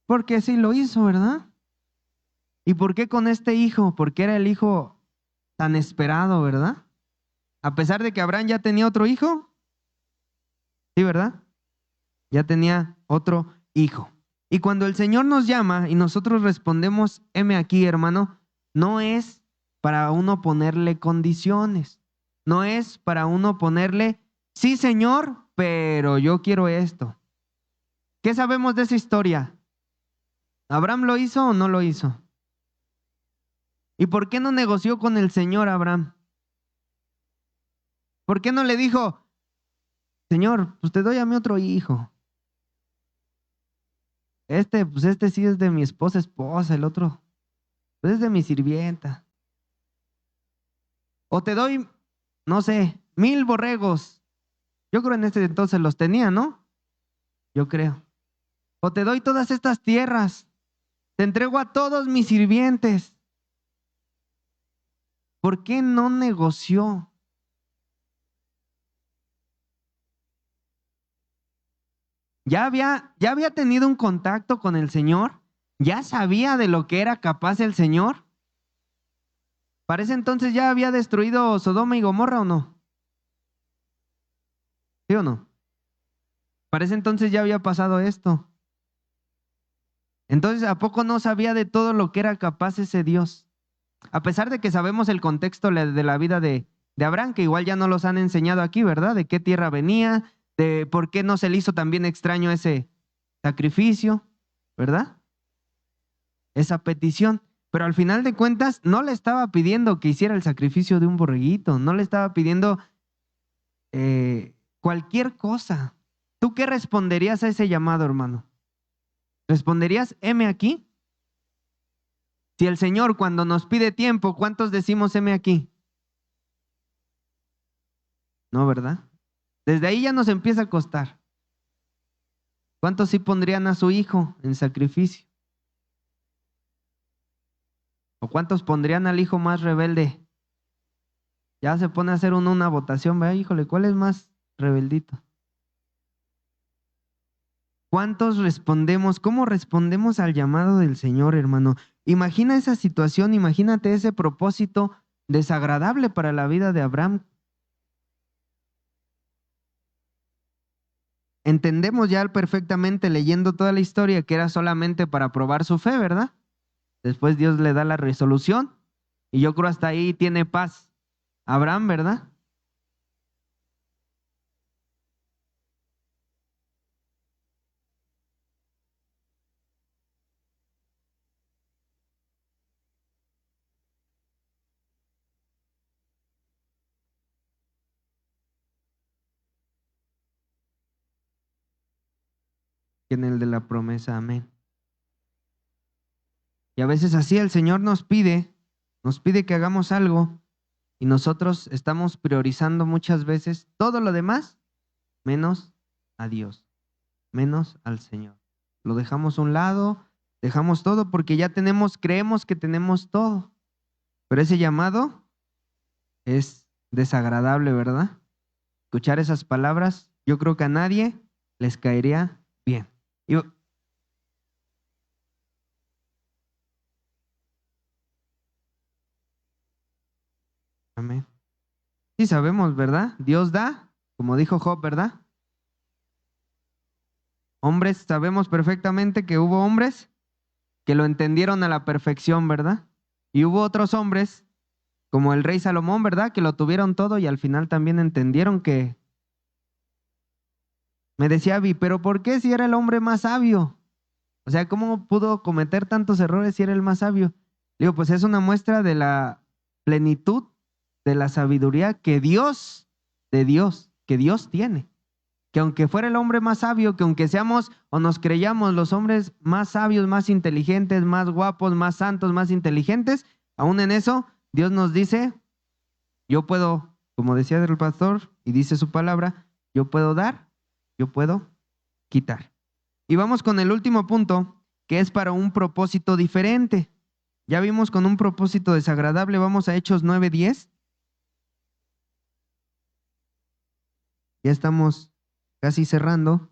Porque sí lo hizo, ¿verdad? ¿Y por qué con este hijo? Porque era el hijo tan esperado, ¿verdad? A pesar de que Abraham ya tenía otro hijo. Sí, ¿verdad? Ya tenía otro hijo. Y cuando el Señor nos llama y nosotros respondemos, heme aquí, hermano, no es para uno ponerle condiciones. No es para uno ponerle, sí, Señor, pero yo quiero esto. ¿Qué sabemos de esa historia? ¿Abraham lo hizo o no lo hizo? ¿Y por qué no negoció con el Señor Abraham? ¿Por qué no le dijo, Señor, pues te doy a mi otro hijo? Este sí es de mi esposa, el otro, pues es de mi sirvienta. O te doy, no sé, 1000 borregos. Yo creo en ese entonces los tenía, ¿no? Yo creo. O te doy todas estas tierras. Te entrego a todos mis sirvientes. ¿Por qué no negoció? ya había tenido un contacto con el Señor, ya sabía de lo que era capaz el Señor. Para ese entonces ya había destruido Sodoma y Gomorra, ¿o no? ¿Sí o no? Para ese entonces ya había pasado esto. Entonces, ¿a poco no sabía de todo lo que era capaz ese Dios? A pesar de que sabemos el contexto de la vida de Abraham, que igual ya no los han enseñado aquí, ¿verdad? De qué tierra venía, de por qué no se le hizo tan bien extraño ese sacrificio, ¿verdad? Esa petición. Pero al final de cuentas, no le estaba pidiendo que hiciera el sacrificio de un borreguito, no le estaba pidiendo cualquier cosa. ¿Tú qué responderías a ese llamado, hermano? ¿Responderías, heme aquí? Si el Señor cuando nos pide tiempo, ¿cuántos decimos heme aquí? No, ¿verdad? Desde ahí ya nos empieza a costar. ¿Cuántos sí pondrían a su hijo en sacrificio? ¿O cuántos pondrían al hijo más rebelde? Ya se pone a hacer una votación, ¿verdad? Híjole, ¿cuál es más rebeldito? ¿Cuántos respondemos? ¿Cómo respondemos al llamado del Señor, hermano? Imagina esa situación, imagínate ese propósito desagradable para la vida de Abraham. Entendemos ya perfectamente leyendo toda la historia que era solamente para probar su fe, ¿verdad? Después Dios le da la resolución y yo creo hasta ahí tiene paz Abraham, ¿verdad? Y en el de la promesa, amén. Y a veces así el Señor nos pide que hagamos algo y nosotros estamos priorizando muchas veces todo lo demás menos a Dios, menos al Señor. Lo dejamos a un lado, dejamos todo porque ya creemos que tenemos todo. Pero ese llamado es desagradable, ¿verdad? Escuchar esas palabras, yo creo que a nadie les caería bien. Amén. Sí sabemos, ¿verdad? Dios da, como dijo Job, ¿verdad? Hombres, sabemos perfectamente que hubo hombres que lo entendieron a la perfección, ¿verdad? Y hubo otros hombres, como el rey Salomón, ¿verdad? Que lo tuvieron todo y al final también entendieron que... Me decía Abby, ¿pero por qué si era el hombre más sabio? O sea, ¿cómo pudo cometer tantos errores si era el más sabio? Digo, pues es una muestra de la plenitud de la sabiduría que que Dios tiene. Que aunque fuera el hombre más sabio, que aunque seamos o nos creyamos los hombres más sabios, más inteligentes, más guapos, más santos, más inteligentes, aún en eso, Dios nos dice, yo puedo, como decía el pastor, y dice su palabra, yo puedo dar, yo puedo quitar. Y vamos con el último punto, que es para un propósito diferente. Ya vimos con un propósito desagradable, vamos a Hechos 9:10. Ya estamos casi cerrando.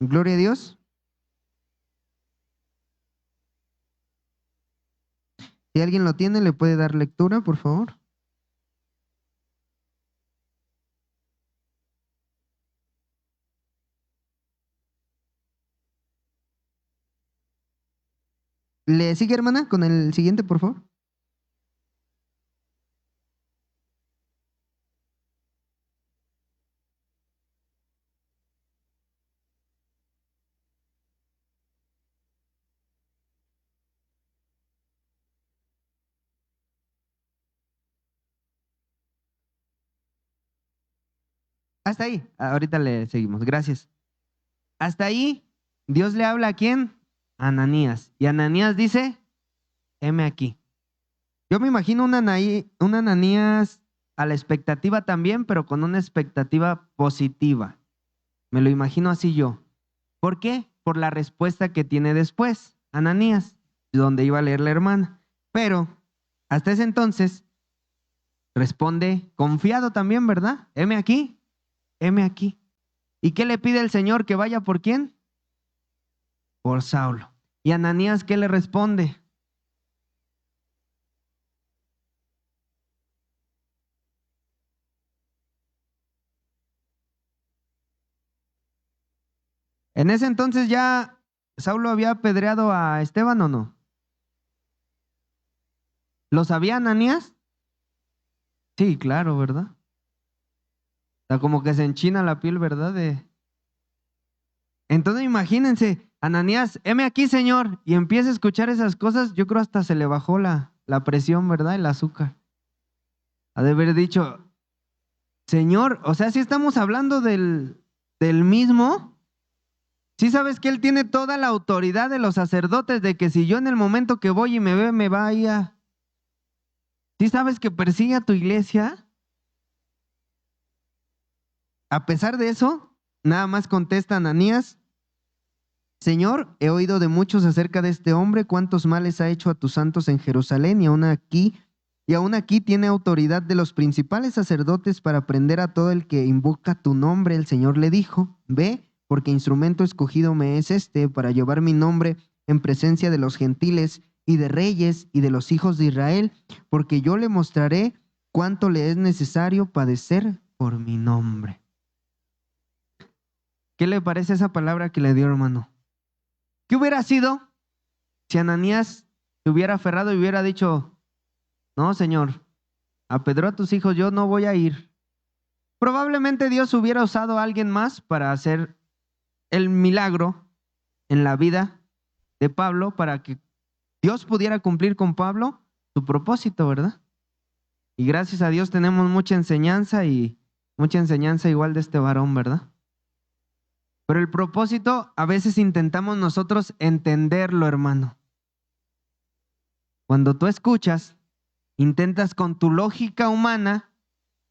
Gloria a Dios. Si alguien lo tiene, le puede dar lectura, por favor. ¿Le sigue, hermana, con el siguiente, por favor? Hasta ahí. Ahorita le seguimos. Gracias. Hasta ahí, Dios le habla a quién? A Ananías. Y Ananías dice, heme aquí. Yo me imagino un Ananías a la expectativa también, pero con una expectativa positiva. Me lo imagino así yo. ¿Por qué? Por la respuesta que tiene después, Ananías, donde iba a leer la hermana. Pero hasta ese entonces, responde confiado también, ¿verdad? Heme aquí, heme aquí. ¿Y qué le pide el Señor? ¿Que vaya por quién? Por Saulo. ¿Y Ananías qué le responde? En ese entonces ya Saulo había apedreado a Esteban, ¿o no? ¿Lo sabía Ananías? Sí, claro, ¿verdad? O sea, como que se enchina la piel, ¿verdad? Entonces imagínense, Ananías, heme aquí, Señor, y empieza a escuchar esas cosas, yo creo hasta se le bajó la presión, ¿verdad? El azúcar. Ha de haber dicho, Señor, o sea, si estamos hablando del mismo, sí sabes que Él tiene toda la autoridad de los sacerdotes, de que si yo en el momento que voy y me ve, me va ahí a... ¿Sí sabes que persigue a tu iglesia? A pesar de eso, nada más contesta Ananías, Señor, he oído de muchos acerca de este hombre, cuántos males ha hecho a tus santos en Jerusalén y aún aquí tiene autoridad de los principales sacerdotes para prender a todo el que invoca tu nombre. El Señor le dijo, ve, porque instrumento escogido me es este para llevar mi nombre en presencia de los gentiles y de reyes y de los hijos de Israel, porque yo le mostraré cuánto le es necesario padecer por mi nombre. ¿Qué le parece esa palabra que le dio, hermano? ¿Qué hubiera sido si Ananías se hubiera aferrado y hubiera dicho, no, Señor, apedreó a tus hijos, yo no voy a ir? Probablemente Dios hubiera usado a alguien más para hacer el milagro en la vida de Pablo, para que Dios pudiera cumplir con Pablo su propósito, ¿verdad? Y gracias a Dios tenemos mucha enseñanza igual de este varón, ¿verdad? Pero el propósito a veces intentamos nosotros entenderlo, hermano. Cuando tú escuchas, intentas con tu lógica humana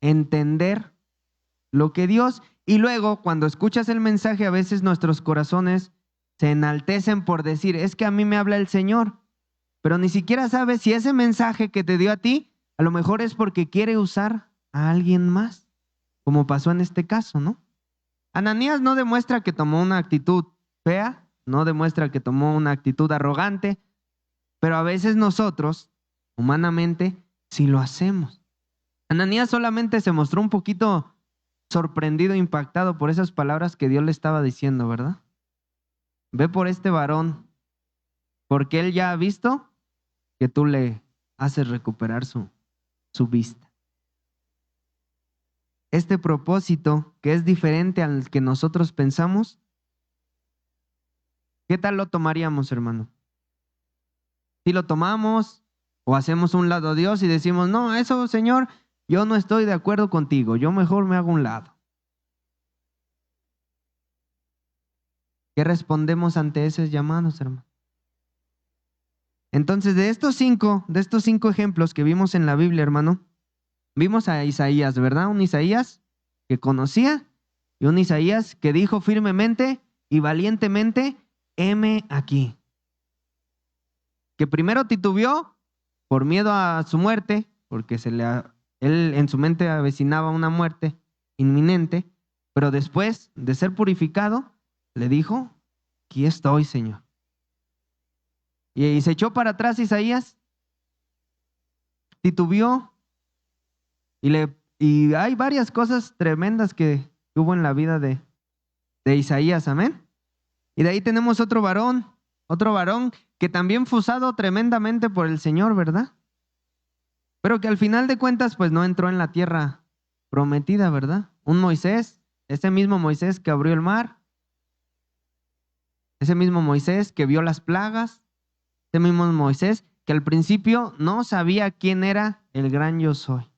entender lo que Dios, y luego cuando escuchas el mensaje, a veces nuestros corazones se enaltecen por decir, es que a mí me habla el Señor, pero ni siquiera sabes si ese mensaje que te dio a ti, a lo mejor es porque quiere usar a alguien más, como pasó en este caso, ¿no? Ananías no demuestra que tomó una actitud fea, no demuestra que tomó una actitud arrogante, pero a veces nosotros, humanamente, sí lo hacemos. Ananías solamente se mostró un poquito sorprendido, impactado por esas palabras que Dios le estaba diciendo, ¿verdad? Ve por este varón, porque él ya ha visto que tú le haces recuperar su vista. Este propósito, que es diferente al que nosotros pensamos, ¿qué tal lo tomaríamos, hermano? Si lo tomamos o hacemos un lado a Dios y decimos, no, eso, Señor, yo no estoy de acuerdo contigo, yo mejor me hago un lado. ¿Qué respondemos ante esos llamados, hermano? Entonces, de estos cinco ejemplos que vimos en la Biblia, hermano, vimos a Isaías, ¿verdad? Un Isaías que conocía y un Isaías que dijo firmemente y valientemente, heme aquí. Que primero titubeó por miedo a su muerte, porque él en su mente avecinaba una muerte inminente, pero después de ser purificado, le dijo, aquí estoy, Señor. Y se echó para atrás Isaías, titubeó, y hay varias cosas tremendas que hubo en la vida de Isaías, amén. Y de ahí tenemos otro varón que también fue usado tremendamente por el Señor, ¿verdad? Pero que al final de cuentas, pues no entró en la tierra prometida, ¿verdad? Un Moisés, ese mismo Moisés que abrió el mar, ese mismo Moisés que vio las plagas, ese mismo Moisés que al principio no sabía quién era el gran yo soy.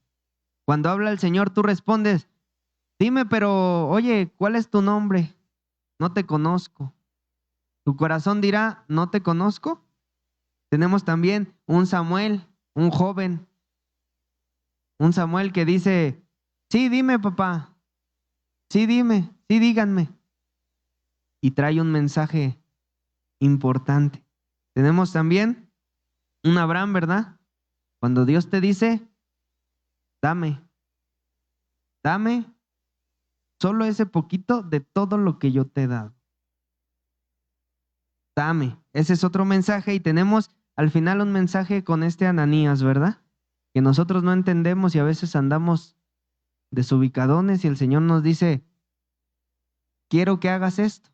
Cuando habla el Señor, tú respondes, dime, pero oye, ¿cuál es tu nombre? No te conozco. Tu corazón dirá, ¿no te conozco? Tenemos también un Samuel, un joven, un Samuel que dice, sí, dime, papá, sí, dime, sí, díganme. Y trae un mensaje importante. Tenemos también un Abraham, ¿verdad? Cuando Dios te dice, dame solo ese poquito de todo lo que yo te he dado. Dame. Ese es otro mensaje y tenemos al final un mensaje con este Ananías, ¿verdad? Que nosotros no entendemos y a veces andamos desubicadones y el Señor nos dice, quiero que hagas esto.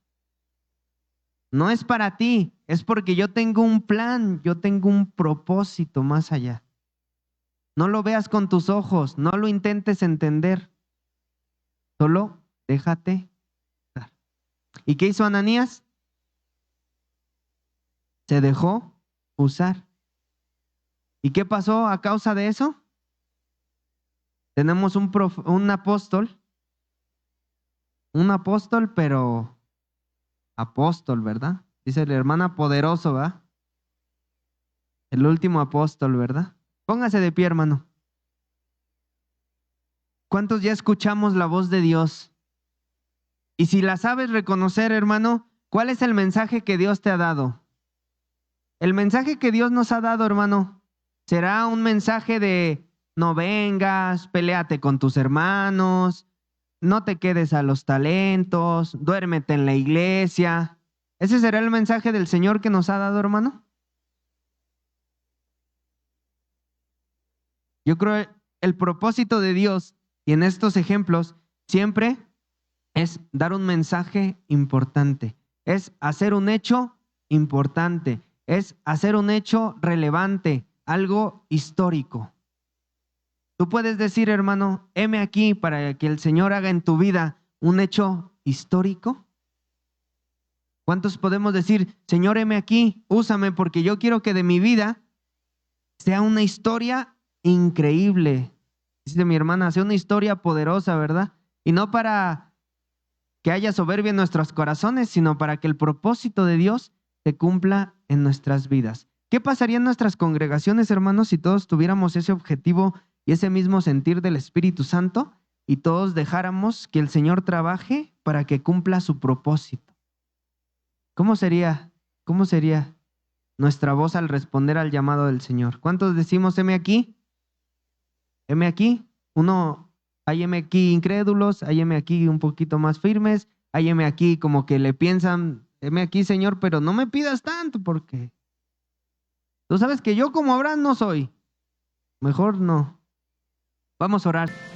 No es para ti, es porque yo tengo un plan, yo tengo un propósito más allá. No lo veas con tus ojos, no lo intentes entender. Solo déjate dar. ¿Y qué hizo Ananías? Se dejó usar. ¿Y qué pasó a causa de eso? Tenemos un apóstol, pero apóstol, ¿verdad? Dice la hermana poderoso, ¿verdad? El último apóstol, ¿verdad? Póngase de pie, hermano. ¿Cuántos ya escuchamos la voz de Dios? Y si la sabes reconocer, hermano, ¿cuál es el mensaje que Dios te ha dado? El mensaje que Dios nos ha dado, hermano, será un mensaje de no vengas, peléate con tus hermanos, no te quedes a los talentos, duérmete en la iglesia. ¿Ese será el mensaje del Señor que nos ha dado, hermano? Yo creo el propósito de Dios, y en estos ejemplos, siempre es dar un mensaje importante, es hacer un hecho importante, es hacer un hecho relevante, algo histórico. Tú puedes decir, hermano, heme aquí para que el Señor haga en tu vida un hecho histórico. ¿Cuántos podemos decir, Señor, heme aquí, úsame porque yo quiero que de mi vida sea una historia increíble? Dice mi hermana, sea una historia poderosa, ¿verdad? Y no para que haya soberbia en nuestros corazones, sino para que el propósito de Dios se cumpla en nuestras vidas. ¿Qué pasaría en nuestras congregaciones, hermanos, si todos tuviéramos ese objetivo y ese mismo sentir del Espíritu Santo y todos dejáramos que el Señor trabaje para que cumpla su propósito? ¿Cómo sería nuestra voz al responder al llamado del Señor? ¿Cuántos decimos, heme aquí? Heme aquí. Hay heme aquí incrédulos, hay heme aquí un poquito más firmes, hay heme aquí como que le piensan, heme aquí, Señor, pero no me pidas tanto porque tú sabes que yo como Abraham no soy. Mejor no. Vamos a orar.